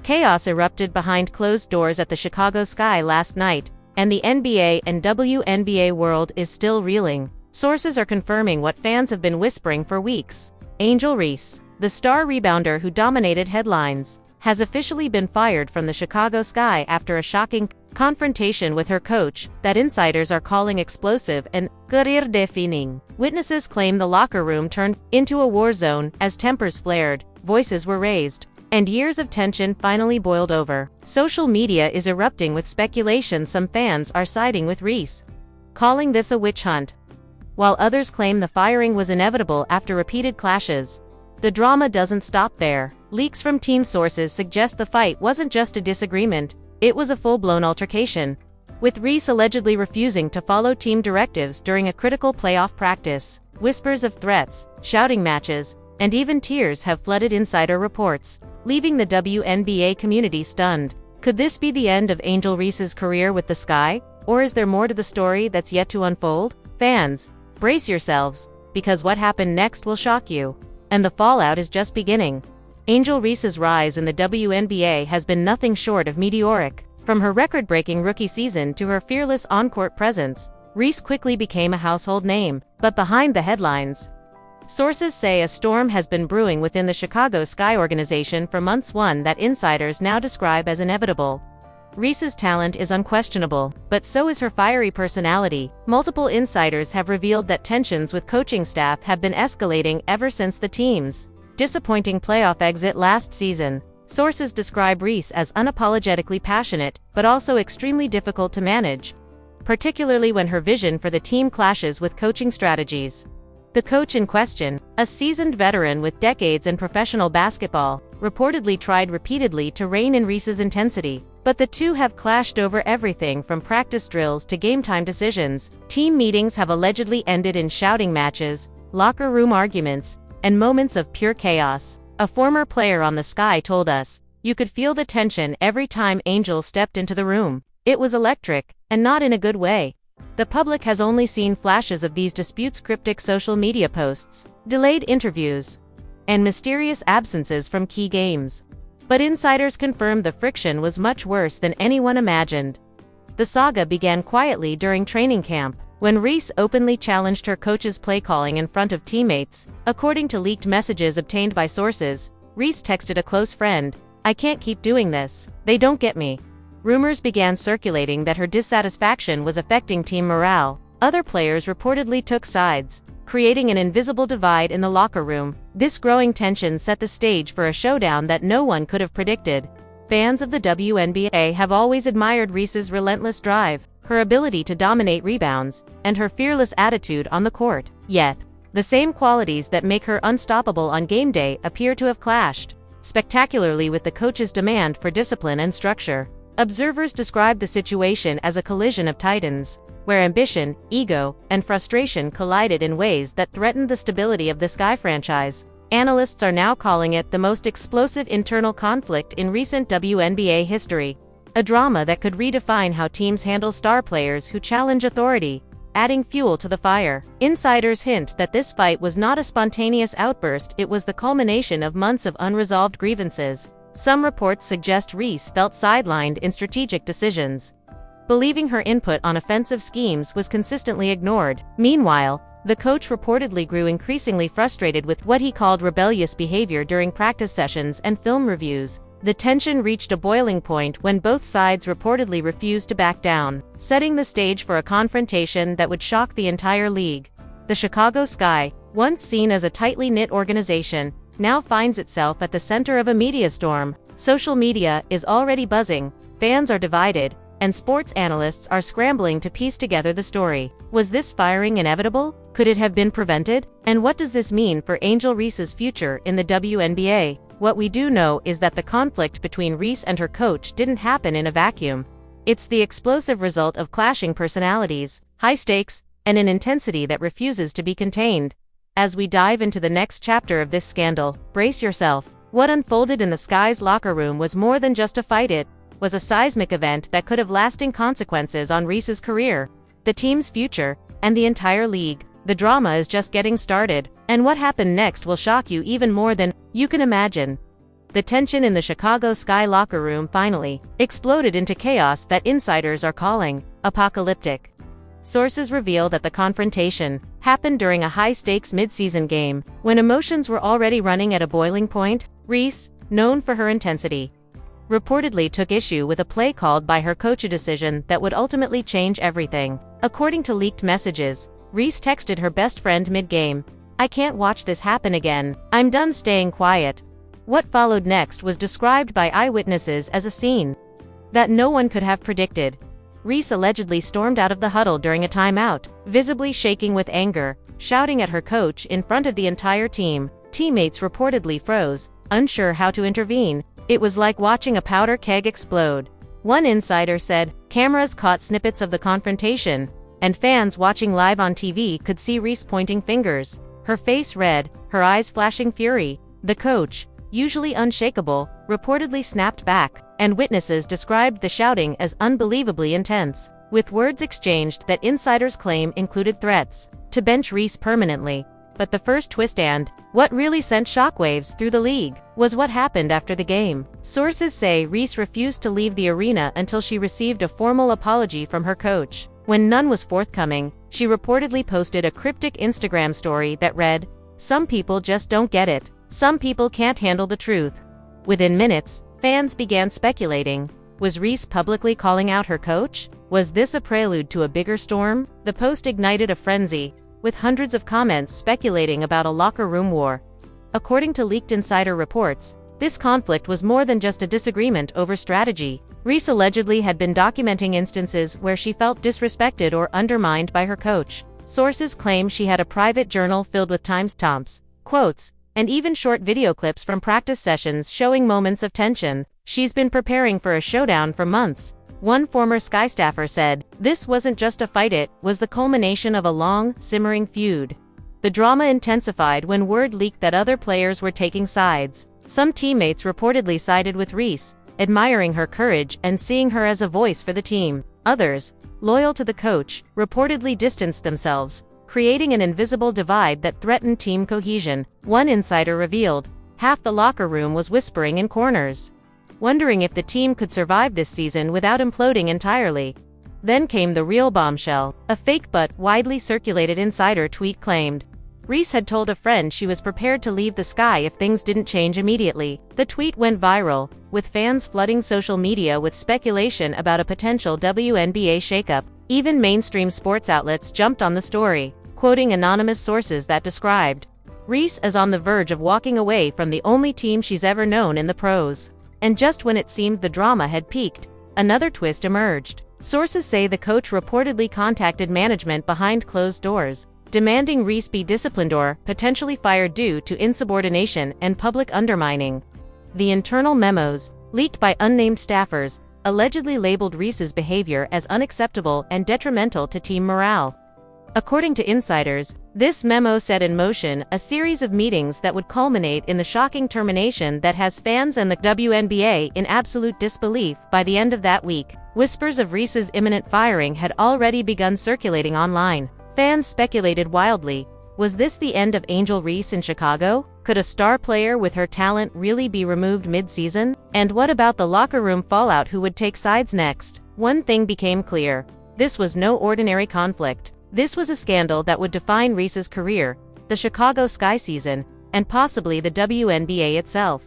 Chaos erupted behind closed doors at the Chicago Sky last night, and the NBA and WNBA world is still reeling. Sources are confirming what fans have been whispering for weeks. Angel Reese, the star rebounder who dominated headlines, has officially been fired from the Chicago Sky after a shocking confrontation with her coach that insiders are calling explosive and career-defining. Witnesses claim the locker room turned into a war zone as tempers flared, voices were raised, and years of tension finally boiled over. Social media is erupting with speculation some fans are siding with Reese, calling this a witch hunt, while others claim the firing was inevitable after repeated clashes. The drama doesn't stop there. Leaks from team sources suggest the fight wasn't just a disagreement, it was a full-blown altercation, with Reese allegedly refusing to follow team directives during a critical playoff practice. Whispers of threats, shouting matches, and even tears have flooded insider reports, leaving the WNBA community stunned. Could this be the end of Angel Reese's career with the Sky, or is there more to the story that's yet to unfold? Fans, brace yourselves, because what happened next will shock you, and the fallout is just beginning. Angel Reese's rise in the WNBA has been nothing short of meteoric. From her record-breaking rookie season to her fearless on-court presence, Reese quickly became a household name. But behind the headlines, sources say a storm has been brewing within the Chicago Sky organization for months, one that insiders now describe as inevitable. Reese's talent is unquestionable, but so is her fiery personality. Multiple insiders have revealed that tensions with coaching staff have been escalating ever since the team's disappointing playoff exit last season. Sources describe Reese as unapologetically passionate, but also extremely difficult to manage, particularly when her vision for the team clashes with coaching strategies. The coach in question, a seasoned veteran with decades in professional basketball, reportedly tried repeatedly to rein in Reese's intensity, but the two have clashed over everything from practice drills to game-time decisions. Team meetings have allegedly ended in shouting matches, locker room arguments, and moments of pure chaos. A former player on the Sky told us, "You could feel the tension every time Angel stepped into the room. It was electric, and not in a good way." The public has only seen flashes of these disputes, cryptic social media posts, delayed interviews, and mysterious absences from key games. But insiders confirmed the friction was much worse than anyone imagined. The saga began quietly during training camp, when Reese openly challenged her coach's play calling in front of teammates. According to leaked messages obtained by sources, Reese texted a close friend, "I can't keep doing this. They don't get me." Rumors began circulating that her dissatisfaction was affecting team morale. Other players reportedly took sides, creating an invisible divide in the locker room. This growing tension set the stage for a showdown that no one could have predicted. Fans of the WNBA have always admired Reese's relentless drive, her ability to dominate rebounds, and her fearless attitude on the court. Yet, the same qualities that make her unstoppable on game day appear to have clashed spectacularly with the coach's demand for discipline and structure. Observers describe the situation as a collision of titans, where ambition, ego, and frustration collided in ways that threatened the stability of the Sky franchise. Analysts are now calling it the most explosive internal conflict in recent WNBA history, a drama that could redefine how teams handle star players who challenge authority, adding fuel to the fire. Insiders hint that this fight was not a spontaneous outburst, it was the culmination of months of unresolved grievances. Some reports suggest Reese felt sidelined in strategic decisions, believing her input on offensive schemes was consistently ignored. Meanwhile, the coach reportedly grew increasingly frustrated with what he called rebellious behavior during practice sessions and film reviews. The tension reached a boiling point when both sides reportedly refused to back down, setting the stage for a confrontation that would shock the entire league. The Chicago Sky, once seen as a tightly knit organization, now finds itself at the center of a media storm. Social media is already buzzing, fans are divided, and sports analysts are scrambling to piece together the story. Was this firing inevitable? Could it have been prevented? And what does this mean for Angel Reese's future in the WNBA? What we do know is that the conflict between Reese and her coach didn't happen in a vacuum. It's the explosive result of clashing personalities, high stakes, and an intensity that refuses to be contained. As we dive into the next chapter of this scandal, brace yourself. What unfolded in the Sky's locker room was more than just a fight, it was a seismic event that could have lasting consequences on Reese's career, the team's future, and the entire league. The drama is just getting started, and what happened next will shock you even more than you can imagine. the tension in the Chicago Sky locker room finally exploded into chaos that insiders are calling apocalyptic. Sources reveal that the confrontation happened during a high-stakes mid-season game, when emotions were already running at a boiling point. Reese, known for her intensity, reportedly took issue with a play called by her coach, a decision that would ultimately change everything. According to leaked messages, Reese texted her best friend mid-game, "I can't watch this happen again. I'm done staying quiet." What followed next was described by eyewitnesses as a scene that no one could have predicted. Reese allegedly stormed out of the huddle during a timeout, visibly shaking with anger, shouting at her coach in front of the entire team. Teammates reportedly froze, unsure how to intervene. It was like watching a powder keg explode. One insider said, cameras caught snippets of the confrontation, and fans watching live on TV could see Reese pointing fingers, her face red, her eyes flashing fury. The coach, usually unshakable, reportedly snapped back, and witnesses described the shouting as unbelievably intense, with words exchanged that insiders claim included threats to bench Reese permanently. But the first twist, and what really sent shockwaves through the league, was what happened after the game. Sources say Reese refused to leave the arena until she received a formal apology from her coach. When none was forthcoming, she reportedly posted a cryptic Instagram story that read, "Some people just don't get it. Some people can't handle the truth." Within minutes, fans began speculating. Was Reese publicly calling out her coach? Was this a prelude to a bigger storm? The post ignited a frenzy, with hundreds of comments speculating about a locker room war. According to leaked insider reports, this conflict was more than just a disagreement over strategy. Reese allegedly had been documenting instances where she felt disrespected or undermined by her coach. Sources claim she had a private journal filled with timestamps, quotes, and even short video clips from practice sessions showing moments of tension. "She's been preparing for a showdown for months," one former Sky staffer said. "This wasn't just a fight, it was the culmination of a long, simmering feud." The drama intensified when word leaked that other players were taking sides. Some teammates reportedly sided with Reese, admiring her courage and seeing her as a voice for the team. Others, loyal to the coach, reportedly distanced themselves, creating an invisible divide that threatened team cohesion. One insider revealed, half the locker room was whispering in corners, wondering if the team could survive this season without imploding entirely. Then came the real bombshell. A fake but widely circulated insider tweet claimed Reese had told a friend she was prepared to leave the Sky if things didn't change immediately. The tweet went viral, with fans flooding social media with speculation about a potential WNBA shakeup. Even mainstream sports outlets jumped on the story, quoting anonymous sources that described Reese as on the verge of walking away from the only team she's ever known in the pros. And just when it seemed the drama had peaked, another twist emerged. Sources say the coach reportedly contacted management behind closed doors, demanding Reese be disciplined or potentially fired due to insubordination and public undermining. The internal memos, leaked by unnamed staffers, allegedly labeled Reese's behavior as unacceptable and detrimental to team morale. According to insiders, this memo set in motion a series of meetings that would culminate in the shocking termination that has fans and the WNBA in absolute disbelief. By the end of that week, whispers of Reese's imminent firing had already begun circulating online. Fans speculated wildly, was this the end of Angel Reese in Chicago? Could a star player with her talent really be removed mid-season? And what about the locker room fallout? Who would take sides next? One thing became clear. This was no ordinary conflict. This was a scandal that would define Reese's career, the Chicago Sky season, and possibly the WNBA itself.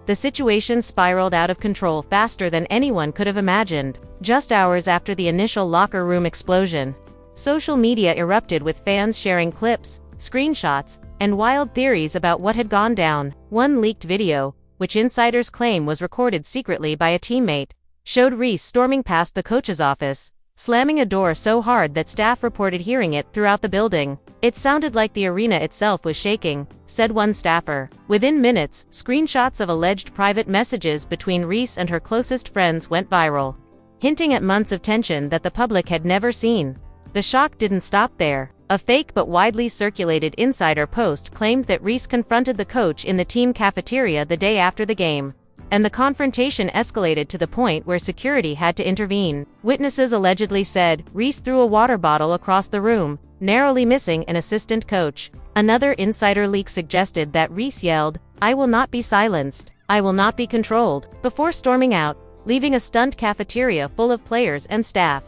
The situation spiraled out of control faster than anyone could have imagined. Just hours after the initial locker room explosion, social media erupted with fans sharing clips, screenshots, and wild theories about what had gone down. One leaked video, which insiders claim was recorded secretly by a teammate, showed Reese storming past the coach's office, slamming a door so hard that staff reported hearing it throughout the building. "It sounded like the arena itself was shaking," said one staffer. Within minutes, screenshots of alleged private messages between Reese and her closest friends went viral, hinting at months of tension that the public had never seen. The shock didn't stop there. A fake but widely circulated insider post claimed that Reese confronted the coach in the team cafeteria the day after the game, and the confrontation escalated to the point where security had to intervene. Witnesses allegedly said Reese threw a water bottle across the room, narrowly missing an assistant coach. Another insider leak suggested that Reese yelled, "I will not be silenced. I will not be controlled," before storming out, leaving a stunned cafeteria full of players and staff.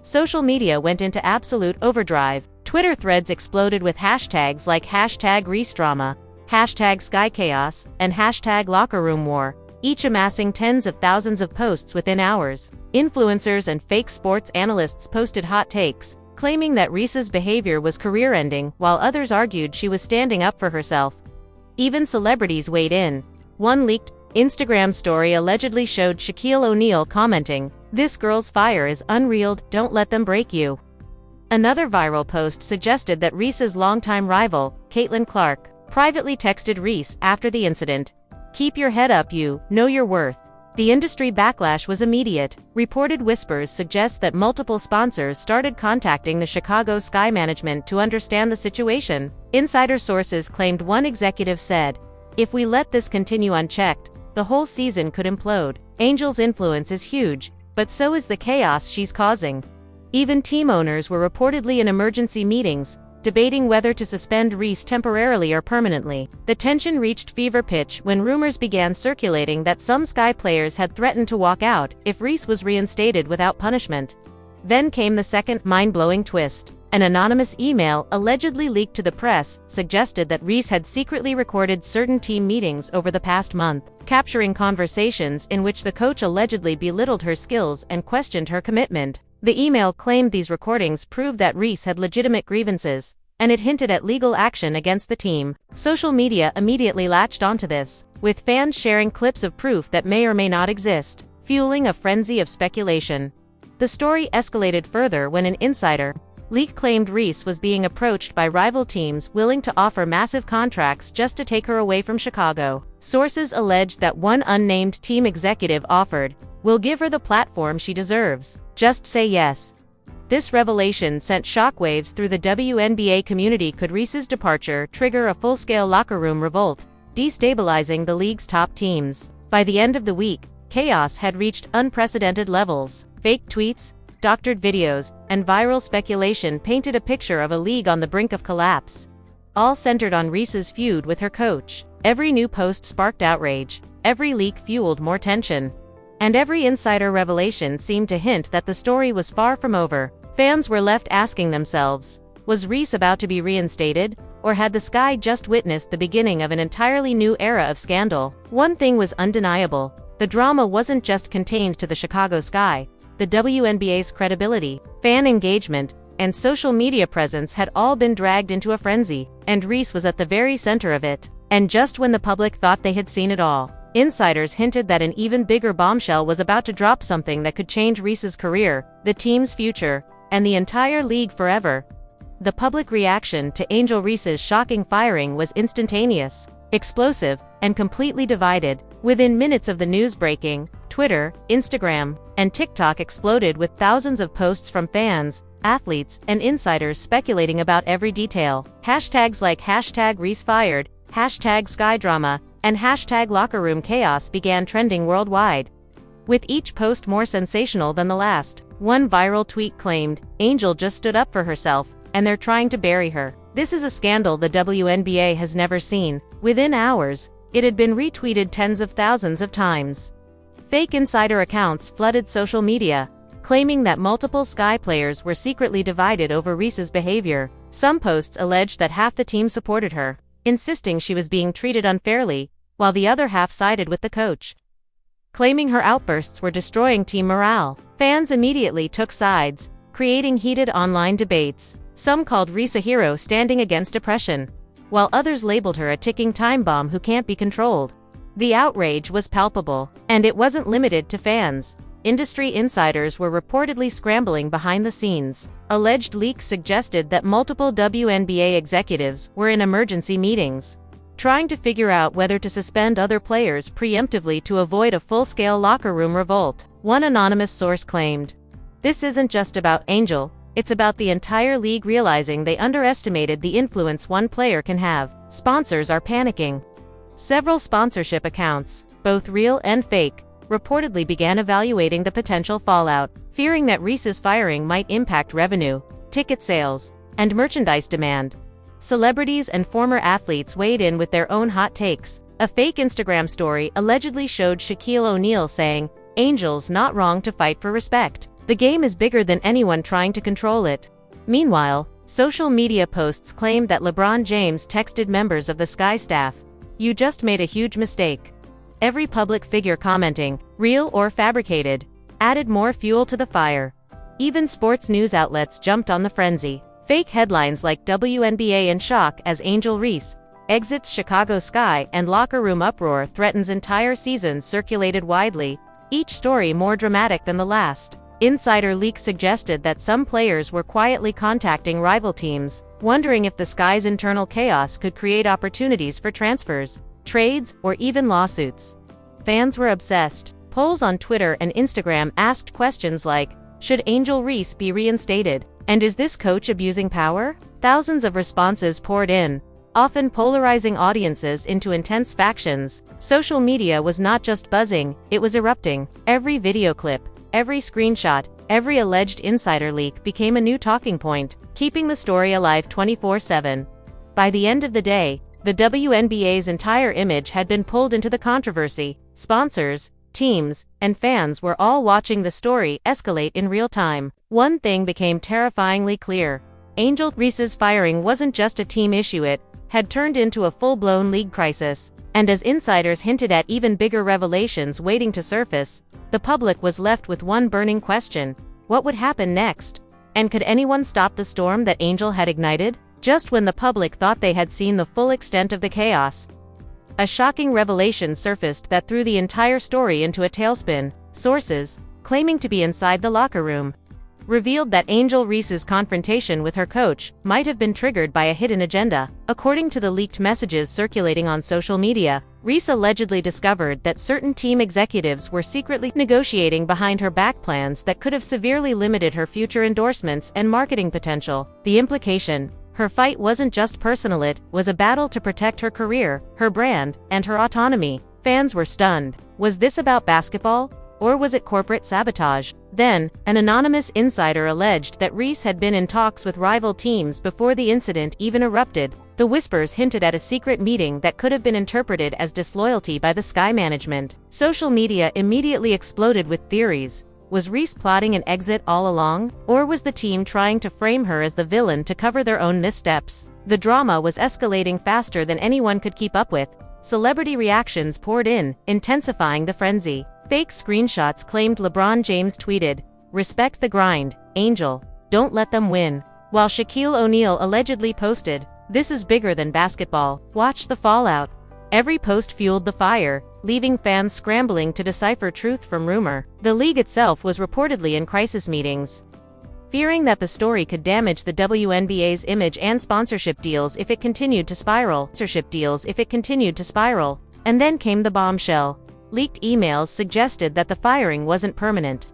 Social media went into absolute overdrive. Twitter threads exploded with hashtags like #ReeseDrama, #SkyChaos, and #LockerRoomWar, each amassing tens of thousands of posts within hours. Influencers and fake sports analysts posted hot takes, claiming that Reese's behavior was career-ending, while others argued she was standing up for herself. Even celebrities weighed in. One leaked Instagram story allegedly showed Shaquille O'Neal commenting, "This girl's fire is unreal, don't let them break you." Another viral post suggested that Reese's longtime rival, Caitlin Clark, privately texted Reese after the incident, "Keep your head up, you know your worth." The industry backlash was immediate. Reported whispers suggest that multiple sponsors started contacting the Chicago Sky management to understand the situation. Insider sources claimed one executive said, "If we let this continue unchecked, the whole season could implode. Angel's influence is huge, but so is the chaos she's causing." Even team owners were reportedly in emergency meetings, debating whether to suspend Reese temporarily or permanently. The tension reached fever pitch when rumors began circulating that some Sky players had threatened to walk out if Reese was reinstated without punishment. Then came the second mind-blowing twist. An anonymous email allegedly leaked to the press suggested that Reese had secretly recorded certain team meetings over the past month, capturing conversations in which the coach allegedly belittled her skills and questioned her commitment. The email claimed these recordings proved that Reese had legitimate grievances, and it hinted at legal action against the team. Social media immediately latched onto this, with fans sharing clips of proof that may or may not exist, fueling a frenzy of speculation. The story escalated further when an insider leak claimed Reese was being approached by rival teams willing to offer massive contracts just to take her away from Chicago. Sources alleged that one unnamed team executive offered, "We'll give her the platform she deserves. Just say yes." This revelation sent shockwaves through the WNBA community. Could Reese's departure trigger a full-scale locker room revolt, destabilizing the league's top teams? By the end of the week, chaos had reached unprecedented levels. Fake tweets, doctored videos, and viral speculation painted a picture of a league on the brink of collapse, all centered on Reese's feud with her coach. Every new post sparked outrage, every leak fueled more tension, and every insider revelation seemed to hint that the story was far from over. Fans were left asking themselves, was Reese about to be reinstated, or had the Sky just witnessed the beginning of an entirely new era of scandal? One thing was undeniable: the drama wasn't just contained to the Chicago Sky. The WNBA's credibility, fan engagement, and social media presence had all been dragged into a frenzy, and Reese was at the very center of it. And just when the public thought they had seen it all, insiders hinted that an even bigger bombshell was about to drop, something that could change Reese's career, the team's future, and the entire league forever. The public reaction to Angel Reese's shocking firing was instantaneous, explosive, and completely divided. Within minutes of the news breaking, Twitter, Instagram, and TikTok exploded with thousands of posts from fans, athletes, and insiders speculating about every detail. Hashtags like #ReeseFired, #SkyDrama, and #LockerRoomChaos began trending worldwide, with each post more sensational than the last. One viral tweet claimed, "Angel just stood up for herself, and they're trying to bury her. This is a scandal the WNBA has never seen." Within hours, it had been retweeted tens of thousands of times. Fake insider accounts flooded social media, claiming that multiple Sky players were secretly divided over Reese's behavior. Some posts alleged that half the team supported her, insisting she was being treated unfairly, while the other half sided with the coach, claiming her outbursts were destroying team morale. Fans immediately took sides, creating heated online debates. Some called Reese a hero standing against oppression, while others labeled her a ticking time bomb who can't be controlled. The outrage was palpable, and it wasn't limited to fans. Industry insiders were reportedly scrambling behind the scenes. Alleged leaks suggested that multiple WNBA executives were in emergency meetings, trying to figure out whether to suspend other players preemptively to avoid a full-scale locker room revolt. One anonymous source claimed, "This isn't just about Angel, it's about the entire league realizing they underestimated the influence one player can have. Sponsors are panicking." Several sponsorship accounts, both real and fake, reportedly began evaluating the potential fallout, fearing that Reese's firing might impact revenue, ticket sales, and merchandise demand. Celebrities and former athletes weighed in with their own hot takes. A fake Instagram story allegedly showed Shaquille O'Neal saying, "Angel's not wrong to fight for respect. The game is bigger than anyone trying to control it." Meanwhile, social media posts claimed that LeBron James texted members of the Sky staff, "You just made a huge mistake." Every public figure commenting, "Real or fabricated," added more fuel to the fire. Even sports news outlets jumped on the frenzy. Fake headlines like WNBA in shock as Angel Reese exits Chicago Sky and locker room uproar threatens entire seasons circulated widely, each story more dramatic than the last. Insider leaks suggested that some players were quietly contacting rival teams, wondering if the Sky's internal chaos could create opportunities for transfers, trades, or even lawsuits. Fans were obsessed. Polls on Twitter and Instagram asked questions like, "Should Angel Reese be reinstated?" and "Is this coach abusing power?" Thousands of responses poured in, often polarizing audiences into intense factions. Social media was not just buzzing, it was erupting. Every video clip, every screenshot, every alleged insider leak became a new talking point, keeping the story alive 24/7. By the end of the day, the WNBA's entire image had been pulled into the controversy. Sponsors, teams, and fans were all watching the story escalate in real time. One thing became terrifyingly clear. Angel Reese's firing wasn't just a team issue, it had turned into a full-blown league crisis. And as insiders hinted at even bigger revelations waiting to surface, the public was left with one burning question: what would happen next? And could anyone stop the storm that Angel had ignited? Just when the public thought they had seen the full extent of the chaos, a shocking revelation surfaced that threw the entire story into a tailspin. Sources, claiming to be inside the locker room, revealed that Angel Reese's confrontation with her coach might have been triggered by a hidden agenda. According to the leaked messages circulating on social media, Reese allegedly discovered that certain team executives were secretly negotiating behind her back plans that could have severely limited her future endorsements and marketing potential. The implication: her fight wasn't just personal, it was a battle to protect her career, her brand, and her autonomy. Fans were stunned. Was this about basketball? Or was it corporate sabotage? Then, an anonymous insider alleged that Reese had been in talks with rival teams before the incident even erupted. The whispers hinted at a secret meeting that could have been interpreted as disloyalty by the Sky management. Social media immediately exploded with theories. Was Reese plotting an exit all along? Or was the team trying to frame her as the villain to cover their own missteps? The drama was escalating faster than anyone could keep up with. Celebrity reactions poured in, intensifying the frenzy. Fake screenshots claimed LeBron James tweeted, "Respect the grind, Angel. Don't let them win." While Shaquille O'Neal allegedly posted, "This is bigger than basketball. Watch the fallout." Every post fueled the fire, leaving fans scrambling to decipher truth from rumor. The league itself was reportedly in crisis meetings, fearing that the story could damage the WNBA's image and sponsorship deals if it continued to spiral. And then came the bombshell. Leaked emails suggested that the firing wasn't permanent.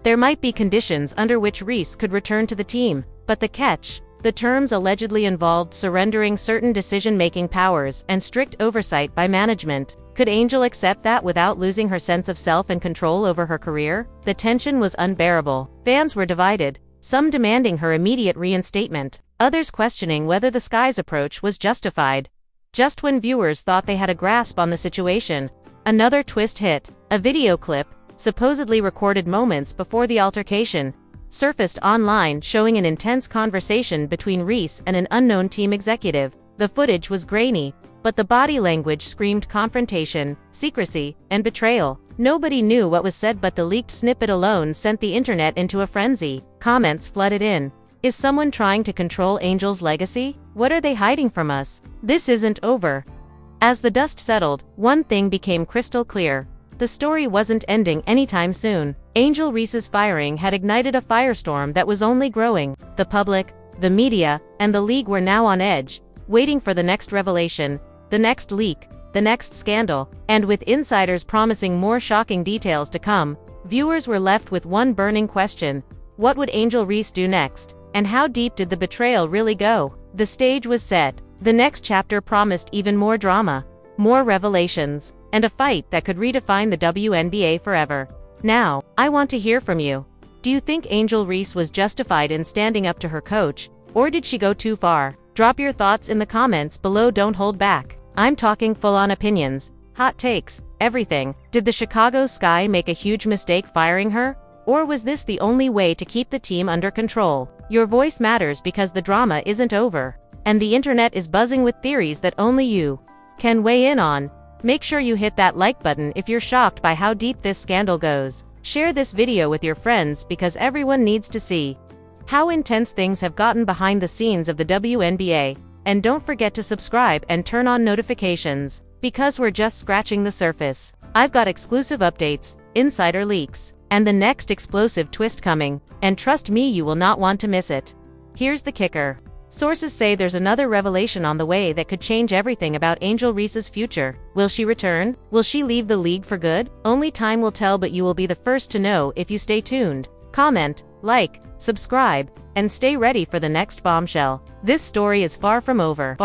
There might be conditions under which Reese could return to the team, but the catch: the terms allegedly involved surrendering certain decision-making powers and strict oversight by management. Could Angel accept that without losing her sense of self and control over her career? The tension was unbearable. Fans were divided, some demanding her immediate reinstatement, others questioning whether the Sky's approach was justified. Just when viewers thought they had a grasp on the situation, another twist hit. A video clip, supposedly recorded moments before the altercation, surfaced online showing an intense conversation between Reese and an unknown team executive. The footage was grainy, but the body language screamed confrontation, secrecy, and betrayal. Nobody knew what was said, but the leaked snippet alone sent the internet into a frenzy. Comments flooded in. Is someone trying to control Angel's legacy? What are they hiding from us? This isn't over. As the dust settled, one thing became crystal clear. The story wasn't ending anytime soon. Angel Reese's firing had ignited a firestorm that was only growing. The public, the media, and the league were now on edge, waiting for the next revelation, the next leak, the next scandal. And with insiders promising more shocking details to come, viewers were left with one burning question: what would Angel Reese do next? And how deep did the betrayal really go? The stage was set. The next chapter promised even more drama, more revelations, and a fight that could redefine the WNBA forever. Now, I want to hear from you. Do you think Angel Reese was justified in standing up to her coach, or did she go too far? Drop your thoughts in the comments below. Don't hold back. I'm talking full-on opinions, hot takes, everything. Did the Chicago Sky make a huge mistake firing her? Or was this the only way to keep the team under control? Your voice matters because the drama isn't over. And the internet is buzzing with theories that only you can weigh in on. Make sure you hit that like button if you're shocked by how deep this scandal goes. Share this video with your friends because everyone needs to see how intense things have gotten behind the scenes of the WNBA. And don't forget to subscribe and turn on notifications, because we're just scratching the surface. I've got exclusive updates, insider leaks, and the next explosive twist coming, and trust me, you will not want to miss it. Here's the kicker. Sources say there's another revelation on the way that could change everything about Angel Reese's future. Will she return? Will she leave the league for good? Only time will tell, but you will be the first to know if you stay tuned. Comment, like, subscribe, and stay ready for the next bombshell. This story is far from over.